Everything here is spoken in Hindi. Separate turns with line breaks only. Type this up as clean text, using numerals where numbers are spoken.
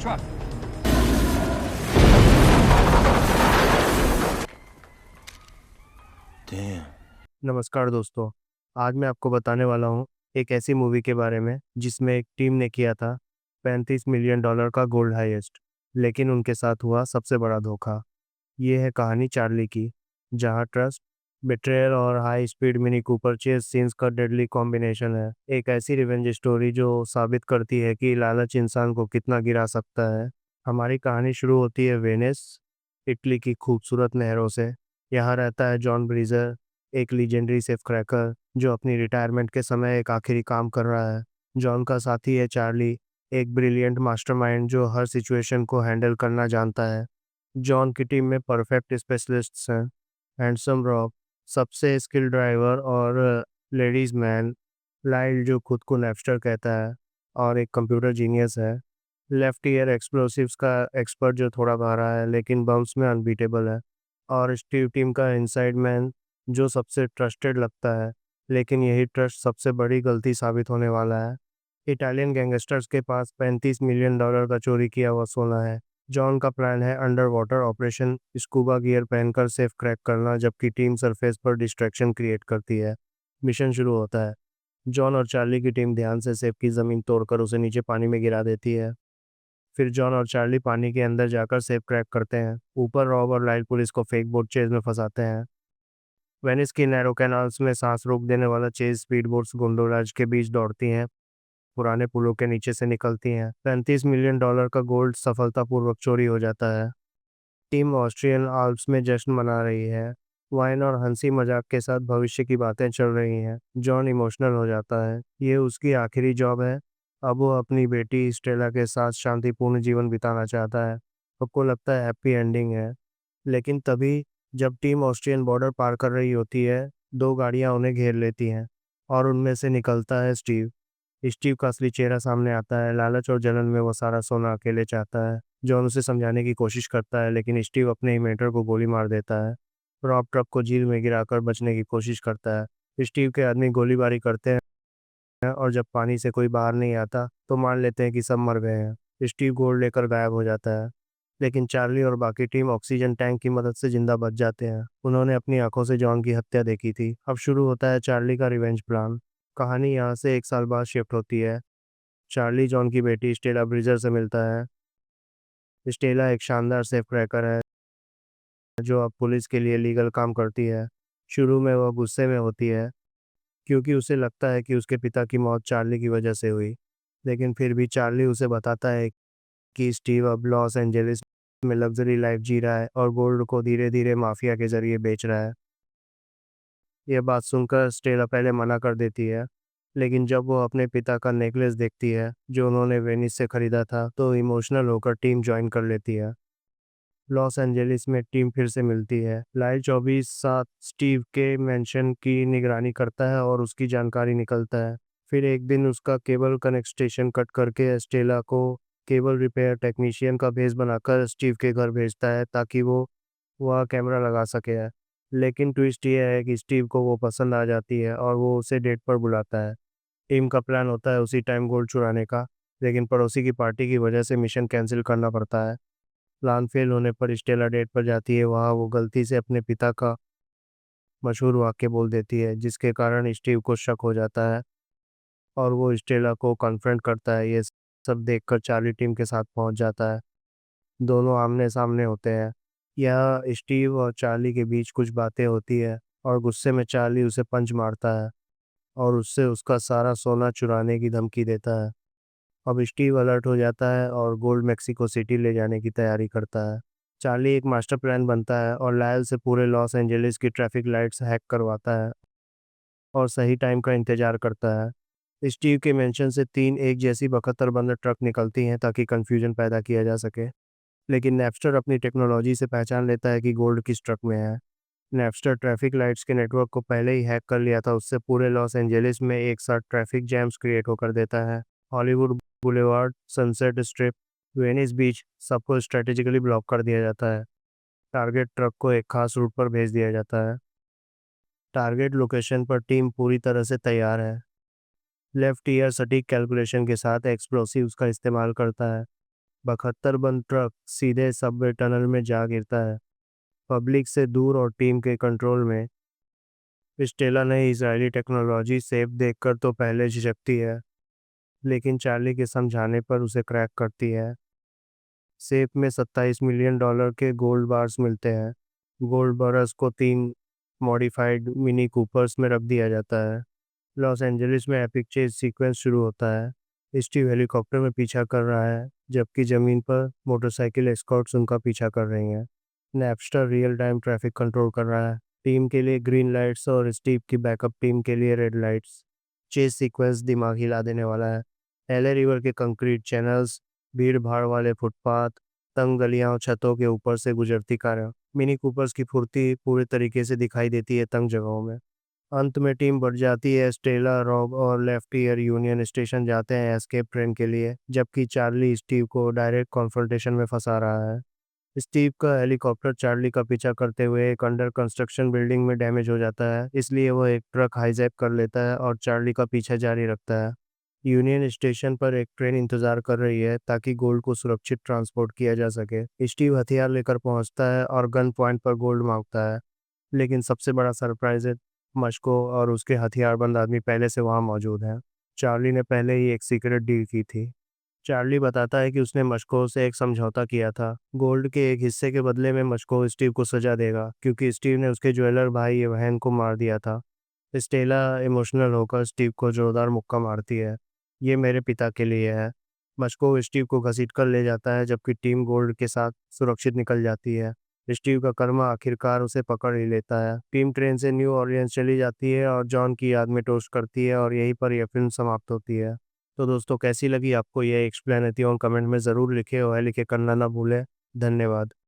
truck.
Damn.
नमस्कार दोस्तों। आज मैं आपको बताने वाला हूँ एक ऐसी मूवी के बारे में जिसमें एक टीम ने किया था $35 मिलियन का गोल्ड हाईएस्ट, लेकिन उनके साथ हुआ सबसे बड़ा धोखा। ये है कहानी चार्ली की, जहाँ ट्रस्ट, बिट्रेयल और high speed Mini Cooper chase scenes का डेडली कॉम्बिनेशन है। एक ऐसी रिवेंज स्टोरी जो साबित करती है कि लालच इंसान को कितना गिरा सकता है। हमारी कहानी शुरू होती है वेनिस, इटली की खूबसूरत नहरों से। यहाँ रहता है जॉन ब्रीजर, एक लीजेंडरी सेफ क्रैकर जो अपनी रिटायरमेंट के समय एक आखिरी काम कर रहा है। जॉन का साथी है चार्ली, एक ब्रिलियंट मास्टरमाइंड जो हर सिचुएशन को हैंडल करना जानता है। जॉन की टीम में परफेक्ट स्पेशलिस्ट्स हैं, हैंडसम रॉब, सबसे स्किल ड्राइवर और लेडीज मैन, लाइल जो खुद को नेपस्टर कहता है और एक कंप्यूटर जीनियस है, लेफ्ट ईयर एक्सप्लोसिव्स का एक्सपर्ट जो थोड़ा भारा है लेकिन बम्स में अनबीटेबल है, और स्टीव टीम का इनसाइड मैन जो सबसे ट्रस्टेड लगता है, लेकिन यही ट्रस्ट सबसे बड़ी गलती साबित होने वाला है। इटालियन गैंगस्टर्स के पास $35 मिलियन का चोरी किया हुआ सोना है। जॉन का प्लान है under water operation, scuba gear पहनकर सेफ क्रैक करना, जबकि टीम सरफेस पर डिस्ट्रैक्शन क्रिएट करती है। मिशन शुरू होता है। जॉन और चार्ली की टीम ध्यान से सेफ की ज़मीन तोड़कर उसे नीचे पानी में गिरा देती है। फिर जॉन और चार्ली पानी के अंदर जाकर सेफ क्रैक करते हैं। ऊपर रॉब और लाइल पुलिस को फेक बोट चेज में फंसाते हैं। वेनिस की नैरो कैनाल्स में सांस रोक देने वाला चेज स्पीड बोट्स गोंडोलाज के बीच दौड़ती हैं, पुराने पुलों के नीचे से निकलती हैं। $35 मिलियन का गोल्ड सफलतापूर्वक चोरी हो जाता है। टीम ऑस्ट्रियन आल्प्स में जश्न मना रही है। वाइन और हंसी मजाक के साथ भविष्य की बातें चल रही हैं। जॉन इमोशनल हो जाता है, ये उसकी आखिरी जॉब है। अब वो अपनी बेटी स्टेला के साथ शांतिपूर्ण जीवन बिताना चाहता है। सबको लगता है हैप्पी एंडिंग है, लेकिन तभी जब टीम ऑस्ट्रियन बॉर्डर पार कर रही होती है, दो गाड़ियां उन्हें घेर लेती हैं और उनमें से निकलता है स्टीव। स्टीव का असली चेहरा सामने आता है। लालच और जलन में वो सारा सोना अकेले चाहता है। जॉन उसे समझाने की कोशिश करता है, लेकिन स्टीव अपने ही मेंटर को गोली मार देता है। रॉब ट्रक को झील में गिराकर बचने की कोशिश करता है। स्टीव के आदमी गोलीबारी करते हैं और जब पानी से कोई बाहर नहीं आता तो मान लेते हैं कि सब मर गए हैं। स्टीव गोल्ड लेकर गायब हो जाता है, लेकिन चार्ली और बाकी टीम ऑक्सीजन टैंक की मदद से जिंदा बच जाते हैं। उन्होंने अपनी आंखों से जॉन की हत्या देखी थी। अब शुरू होता है चार्ली का रिवेंज प्लान। कहानी यहाँ से 1 साल बाद शिफ्ट होती है। चार्ली जॉन की बेटी स्टेला ब्रिजर से मिलता है। स्टेला एक शानदार सेफ क्रैकर है जो अब पुलिस के लिए लीगल काम करती है। शुरू में वह गुस्से में होती है क्योंकि उसे लगता है कि उसके पिता की मौत चार्ली की वजह से हुई, लेकिन फिर भी चार्ली उसे बताता है कि स्टीव अब लॉस एंजेलिस में लग्जरी लाइफ जी रहा है और गोल्ड को धीरे धीरे माफिया के जरिए बेच रहा है। यह बात सुनकर स्टेला पहले मना कर देती है, लेकिन जब वो अपने पिता का नेकलेस देखती है जो उन्होंने वेनिस से खरीदा था, तो इमोशनल होकर टीम ज्वाइन कर लेती है। लॉस एंजेलिस में टीम फिर से मिलती है। लाइल 24/7 स्टीव के मेंशन की निगरानी करता है और उसकी जानकारी निकलता है। फिर एक दिन उसका केबल कनेक्शन कट करके स्टेला को केबल रिपेयर टेक्नीशियन का भेस बनाकर स्टीव के घर भेजता है ताकि वो वह कैमरा लगा सके है। लेकिन ट्विस्ट ये है कि स्टीव को वो पसंद आ जाती है और वो उसे डेट पर बुलाता है। टीम का प्लान होता है उसी टाइम गोल्ड चुराने का, लेकिन पड़ोसी की पार्टी की वजह से मिशन कैंसिल करना पड़ता है। प्लान फेल होने पर स्टेला डेट पर जाती है। वहाँ वो गलती से अपने पिता का मशहूर वाक्य बोल देती है, जिसके कारण स्टीव को शक हो जाता है और वो स्टेला को कन्फ्रंट करता है। ये सब देखकर चार्ली टीम के साथ पहुंच जाता है। दोनों आमने सामने होते हैं। यह स्टीव और चार्ली के बीच कुछ बातें होती है और गुस्से में चार्ली उसे पंच मारता है और उससे उसका सारा सोना चुराने की धमकी देता है। अब स्टीव अलर्ट हो जाता है और गोल्ड मेक्सिको सिटी ले जाने की तैयारी करता है। चार्ली एक मास्टर प्लान बनता है और लायल से पूरे लॉस एंजेलिस की ट्रैफिक लाइट्स हैक करवाता है और सही टाइम का इंतजार करता है। स्टीव के मेंशन से 3 एक जैसी बकत्तर बंद ट्रक निकलती हैं ताकि कंफ्यूजन पैदा किया जा सके, लेकिन नैपस्टर अपनी टेक्नोलॉजी से पहचान लेता है कि गोल्ड किस ट्रक में है। नैपस्टर ट्रैफिक लाइट्स के नेटवर्क को पहले ही हैक कर लिया था। उससे पूरे लॉस एंजेलिस में एक साथ ट्रैफिक जैम्स क्रिएट होकर देता है। Hollywood Boulevard, Sunset Strip, Venice Beach, सबको स्ट्रेटेजिकली ब्लॉक कर दिया जाता है। टारगेट ट्रक को एक खास रूट पर भेज दिया जाता है। टारगेट लोकेशन पर टीम पूरी तरह से तैयार है। लेफ्ट ईयर सटीक कैलकुलेशन के साथ एक्सप्लोसिव्स का इस्तेमाल करता है। 72 बंद ट्रक सीधे सबवे टनल में जा गिरता है। पब्लिक से दूर और टीम के कंट्रोल में। स्टेला ने इजरायली टेक्नोलॉजी सेफ देखकर तो पहले झिझकती है, लेकिन चार्ली के समझाने पर उसे क्रैक करती है। सेफ में $27 मिलियन के गोल्ड बार्स मिलते हैं। गोल्ड बार्स को 3 मॉडिफाइड मिनी कूपर्स में रख दिया जाता है। लॉस एंजलिस में एपिक चेज सीक्वेंस शुरू होता है। स्टीव हेलीकॉप्टर में पीछा कर रहा है, जबकि ज़मीन पर मोटरसाइकिल एस्कॉर्ट्स उनका पीछा कर रही हैं। Napster real time traffic control कर रहा है। टीम के लिए ग्रीन लाइट्स और स्टीव की बैकअप टीम के लिए रेड लाइट्स। चेज सीक्वेंस दिमाग हिला देने वाला है। एले रिवर के कंक्रीट चैनल्स, भीड़ भाड़ वाले फुटपाथ, तंग गलियां और छतों के ऊपर से गुजरती कारें। मिनी कूपर्स की फुर्ती पूरे तरीके से दिखाई देती है तंग जगहों में। अंत में टीम बढ़ जाती है। स्टेला, रॉब और लेफ्ट ईयर यूनियन स्टेशन जाते हैं एस्केप ट्रेन के लिए, जबकि चार्ली स्टीव को डायरेक्ट कॉन्फ्रंटेशन में फंसा रहा है। स्टीव का हेलीकॉप्टर चार्ली का पीछा करते हुए एक अंडर कंस्ट्रक्शन बिल्डिंग में डैमेज हो जाता है, इसलिए वो एक ट्रक हाईजैक कर लेता है और चार्ली का पीछा जारी रखता है। यूनियन स्टेशन पर एक ट्रेन इंतजार कर रही है ताकि गोल्ड को सुरक्षित ट्रांसपोर्ट किया जा सके। स्टीव हथियार लेकर पहुंचता है और गन पॉइंट पर गोल्ड मांगता है, लेकिन सबसे बड़ा सरप्राइज है, मस्को और उसके हथियारबंद आदमी पहले से वहां मौजूद हैं। चार्ली ने पहले ही एक सीक्रेट डील की थी। चार्ली बताता है कि उसने मस्को से एक समझौता किया था। गोल्ड के एक हिस्से के बदले में मस्को स्टीव को सजा देगा, क्योंकि स्टीव ने उसके ज्वेलर भाई एवहन को मार दिया था। स्टेला इमोशनल होकर स्टीव को जोरदार मुक्का मारती है। ये मेरे पिता के लिए है। मस्को स्टीव को घसीट कर ले जाता है, जबकि टीम गोल्ड के साथ सुरक्षित निकल जाती है। स्टीव का कर्मा आखिरकार उसे पकड़ ही लेता है। टीम ट्रेन से न्यू ऑरलियंस चली जाती है और जॉन की याद में टोस्ट करती है, और यहीं पर यह फिल्म समाप्त होती है। तो दोस्तों, कैसी लगी आपको ये एक्सप्लेनेशन? कमेंट में ज़रूर लिखें और लिखे करना ना भूलें। धन्यवाद।